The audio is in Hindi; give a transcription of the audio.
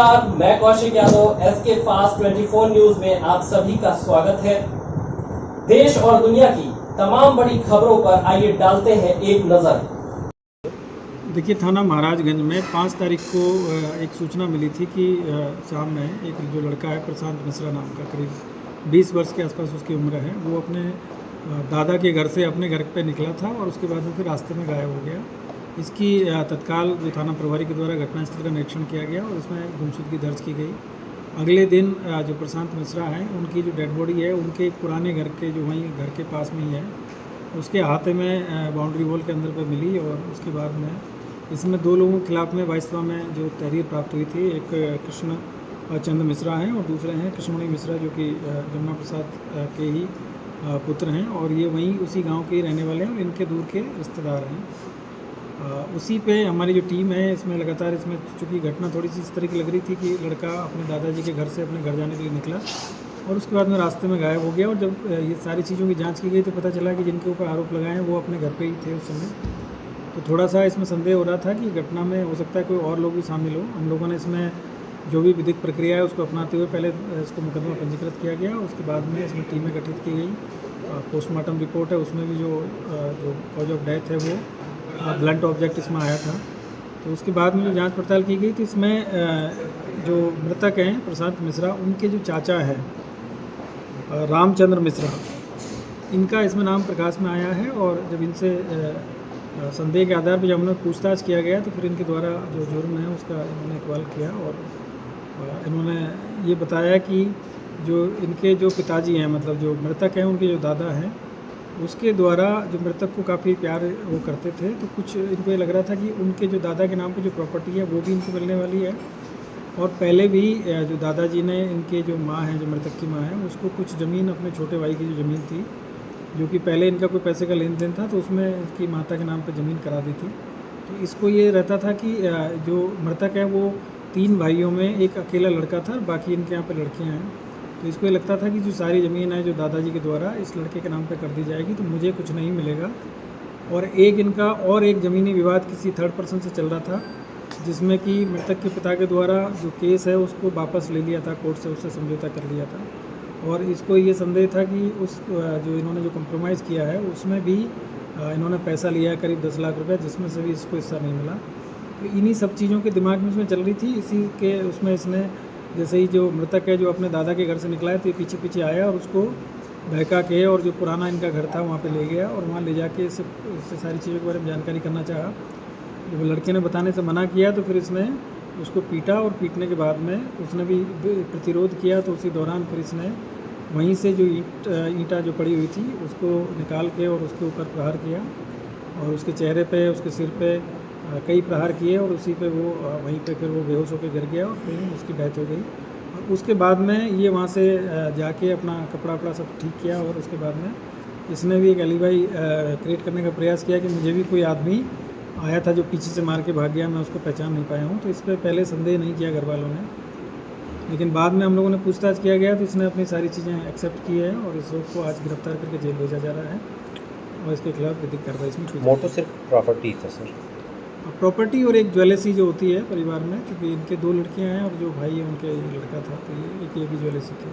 नमस्कार, मैं Kaushik Yadav, SK fast 24 news में आप सभी का स्वागत है। देश और दुनिया की तमाम बड़ी खबरों पर आइए डालते हैं एक नजर। देखिए, थाना महाराजगंज में 5 तारीख को एक सूचना मिली थी कि शाम में एक जो लड़का है प्रशांत मिश्रा नाम का, करीब 20 वर्ष के आसपास उसकी उम्र है, वो अपने दादा के घर से अपने घर पे निकला था और उसके बाद में फिर रास्ते में गायब हो गया। इसकी तत्काल जो थाना प्रभारी के द्वारा घटनास्थल का निरीक्षण किया गया और इसमें गुमशुदगी दर्ज की गई। अगले दिन जो प्रशांत मिश्रा हैं, उनकी जो डेड बॉडी है उनके एक पुराने घर के जो वहीं घर के पास में ही है, उसके हाथे में बाउंड्री वॉल के अंदर पर मिली। और उसके बाद में इसमें 2 लोगों के खिलाफ में वाइसवा में जो तहरीर प्राप्त हुई थी, एक कृष्ण चंद्र मिश्रा हैं और दूसरे हैं कृष्णमणि मिश्रा, जो कि जमुना प्रसाद के ही पुत्र हैं और ये वहीं उसी गांव के ही रहने वाले हैं और इनके दूर के रिश्तेदार हैं। उसी पे हमारी जो टीम है इसमें लगातार, इसमें चूँकि घटना थोड़ी सी इस तरह की लग रही थी कि लड़का अपने दादाजी के घर से अपने घर जाने के लिए निकला और उसके बाद में रास्ते में गायब हो गया। और जब ये सारी चीज़ों की जांच की गई तो पता चला कि जिनके ऊपर आरोप लगाए हैं वो अपने घर पे ही थे उस समय। तो थोड़ा सा इसमें संदेह हो रहा था कि घटना में हो सकता है कोई और लोग भी शामिल हो। हम लोगों ने इसमें जो भी विधिक प्रक्रिया है उसको अपनाते हुए पहले इसको मुकदमा पंजीकृत किया गया। उसके बाद में इसमें टीमें गठित की गई। पोस्टमार्टम रिपोर्ट है, उसमें भी जो कॉज ऑफ डेथ है वो ब्लंट ऑब्जेक्ट इसमें आया था। तो उसके बाद में जो जांच पड़ताल की गई तो इसमें जो मृतक हैं प्रशांत मिश्रा, उनके जो चाचा हैं रामचंद्र मिश्रा, इनका इसमें नाम प्रकाश में आया है। और जब इनसे संदेह के आधार पर जब उन्हें पूछताछ किया गया तो फिर इनके द्वारा जो जुर्म है उसका इन्होंने इकबाल किया और इन्होंने ये बताया कि जो इनके जो पिताजी हैं, मतलब जो मृतक हैं उनके जो दादा हैं, उसके द्वारा जो मृतक को काफ़ी प्यार वो करते थे। तो कुछ इनको ये लग रहा था कि उनके जो दादा के नाम पे जो प्रॉपर्टी है वो भी इनको मिलने वाली है। और पहले भी जो दादाजी ने, इनके जो माँ हैं, जो मृतक की माँ है, उसको कुछ ज़मीन, अपने छोटे भाई की जो ज़मीन थी, जो कि पहले इनका कोई पैसे का लेन देन था, तो उसमें इसकी माता के नाम पर ज़मीन करा दी थी। तो इसको ये रहता था कि जो मृतक है वो 3 भाइयों में एक अकेला लड़का था, बाकी इनके यहाँ पर लड़कियाँ हैं। तो इसको ये लगता था कि जो सारी ज़मीन है जो दादाजी के द्वारा इस लड़के के नाम पे कर दी जाएगी तो मुझे कुछ नहीं मिलेगा। और एक ज़मीनी विवाद किसी थर्ड पर्सन से चल रहा था, जिसमें कि मृतक के पिता के द्वारा जो केस है उसको वापस ले लिया था कोर्ट से, उससे समझौता कर लिया था। और इसको ये संदेह था कि उस जो इन्होंने जो कंप्रोमाइज़ किया है उसमें भी इन्होंने पैसा लिया है करीब 10 लाख रुपये, जिसमें से भी इसको हिस्सा नहीं मिला। तो इन्हीं सब चीज़ों के दिमाग में उसमें चल रही थी। इसी के उसमें इसने, जैसे ही जो मृतक है जो अपने दादा के घर से निकला है तो ये पीछे पीछे आया और उसको बहका के और जो पुराना इनका घर था वहाँ पे ले गया और वहाँ ले जाके इससे सारी चीज़ों के बारे में जानकारी करना चाहा। जब लड़के ने बताने से मना किया तो फिर इसने उसको पीटा और पीटने के बाद में उसने भी प्रतिरोध किया। तो उसी दौरान फिर इसने वहीं से जो ईंटा जो पड़ी हुई थी उसको निकाल के और उसके ऊपर प्रहार किया और उसके चेहरे पे, उसके सिर पे कई प्रहार किए और उसी पे वो वहीं पे फिर वो बेहोश होकर गिर गया और फिर उसकी डेथ हो गई। और उसके बाद में ये वहाँ से जाके अपना कपड़ा वपड़ा सब ठीक किया और उसके बाद में इसने भी एक एलिबाई क्रिएट करने का प्रयास किया कि मुझे भी कोई आदमी आया था जो पीछे से मार के भाग गया, मैं उसको पहचान नहीं पाया हूँ। तो इस पर पहले संदेह नहीं किया घर वालों ने, लेकिन बाद में हम लोगों ने पूछताछ किया गया तो इसने अपनी सारी चीज़ें एक्सेप्ट की है और इस लोग को आज गिरफ्तार करके जेल भेजा जा रहा है और इसके खिलाफ विधिक कार्रवाई इसमें। मोटो सिर्फ प्रॉपर्टी था सर? प्रॉपर्टी और एक ज्वेलरी जो होती है परिवार में, क्योंकि इनके 2 लड़कियां हैं और जो भाई है उनके लड़का था, तो ये भी ज्वेलरी थी।